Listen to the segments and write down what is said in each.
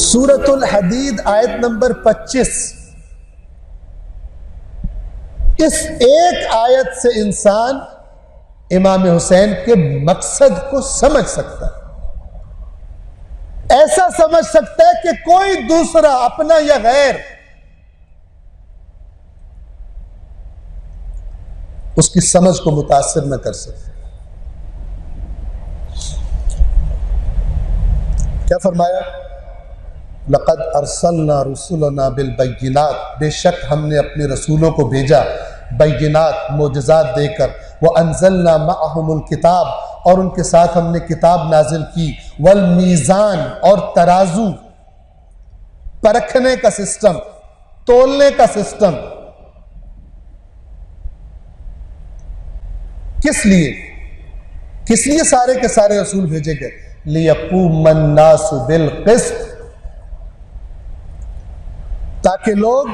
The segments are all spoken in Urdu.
سورۃ الحدید آیت نمبر 25، اس ایک آیت سے انسان امام حسین کے مقصد کو سمجھ سکتا ہے، ایسا سمجھ سکتا ہے کہ کوئی دوسرا اپنا یا غیر اس کی سمجھ کو متاثر نہ کر سکے۔ کیا فرمایا؟ لقد ارسلنا رسلنا بالبینات، بے شک ہم نے اپنے رسولوں کو بھیجا بینات، معجزات دے کر، وانزلنا معهم الکتاب، اور ان کے ساتھ ہم نے کتاب نازل کی، والمیزان، اور ترازو، پرکھنے کا سسٹم، تولنے کا سسٹم۔ کس لیے سارے کے سارے رسول بھیجے گئے؟ لِيَقُومَ النَّاسُ بِالْقِسْطِ، تاکہ لوگ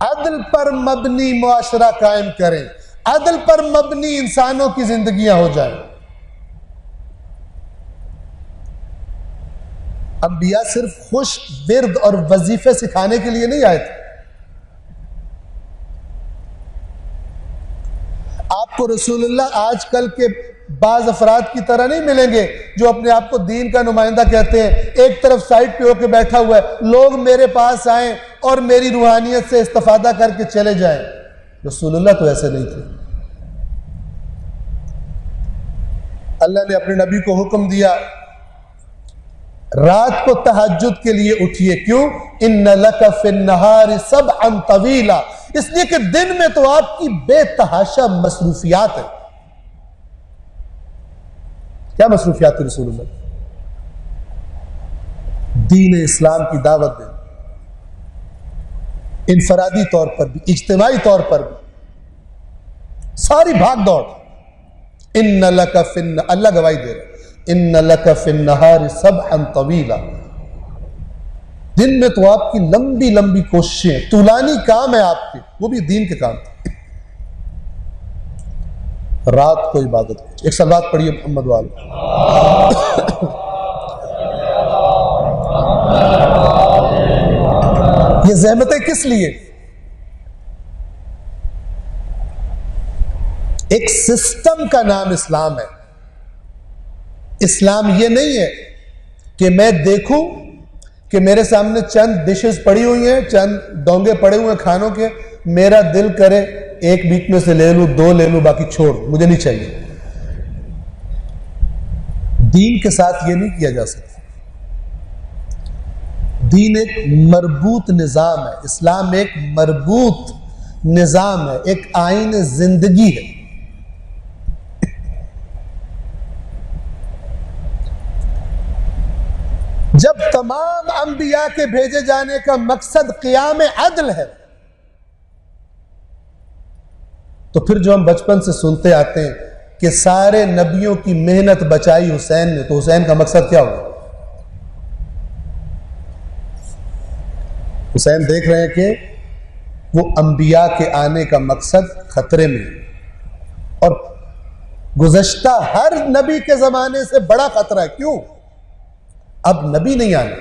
عدل پر مبنی معاشرہ قائم کریں، عدل پر مبنی انسانوں کی زندگیاں ہو جائیں۔ انبیاء صرف خوش ورد اور وظیفے سکھانے کے لیے نہیں آئے تھے۔ آپ کو رسول اللہ آج کل کے بعض افراد کی طرح نہیں ملیں گے جو اپنے آپ کو دین کا نمائندہ کہتے ہیں، ایک طرف سائٹ پہ ہو کے بیٹھا ہوا ہے، لوگ میرے پاس آئیں اور میری روحانیت سے استفادہ کر کے چلے جائیں۔ رسول اللہ تو ایسے نہیں تھے۔ اللہ نے اپنے نبی کو حکم دیا رات کو تہجد کے لیے اٹھیے، کیوں؟ ان لک فی النہار سبعا طویلا، اس لیے کہ دن میں تو آپ کی بے تحاشا مصروفیات ہیں۔ کیا مصروفیات ہے رسول اللہ؟ دین اسلام کی دعوت دیں، انفرادی طور پر بھی، اجتماعی طور پر بھی، ساری بھاگ دوڑ۔ ان لک فی، اللہ گواہی دے رہا، ان لک فی النہار سبحا طویلا، دن میں تو آپ کی لمبی لمبی کوششیں، طولانی کام ہے آپ کے، وہ بھی دین کے کام تھے۔ رات کو عبادت، ایک صلوات پڑھیے محمد والے۔ یہ زحمتیں کس لیے؟ ایک سسٹم کا نام اسلام ہے۔ اسلام یہ نہیں ہے کہ میں دیکھوں کہ میرے سامنے چند ڈشز پڑی ہوئی ہیں، چند ڈونگے پڑے ہوئے ہیں کھانوں کے، میرا دل کرے ایک بیچ میں سے لے لوں، دو لے لوں، باقی چھوڑ، مجھے نہیں چاہیے۔ دین کے ساتھ یہ نہیں کیا جا سکتا۔ دین ایک مربوط نظام ہے، اسلام ایک مربوط نظام ہے، ایک آئین زندگی ہے۔ جب تمام انبیاء کے بھیجے جانے کا مقصد قیام عدل ہے، تو پھر جو ہم بچپن سے سنتے آتے ہیں کہ سارے نبیوں کی محنت بچائی حسین نے، تو حسین کا مقصد کیا ہوگا؟ حسین دیکھ رہے ہیں کہ وہ انبیاء کے آنے کا مقصد خطرے میں، اور گزشتہ ہر نبی کے زمانے سے بڑا خطرہ ہے۔ کیوں؟ اب نبی نہیں آنے،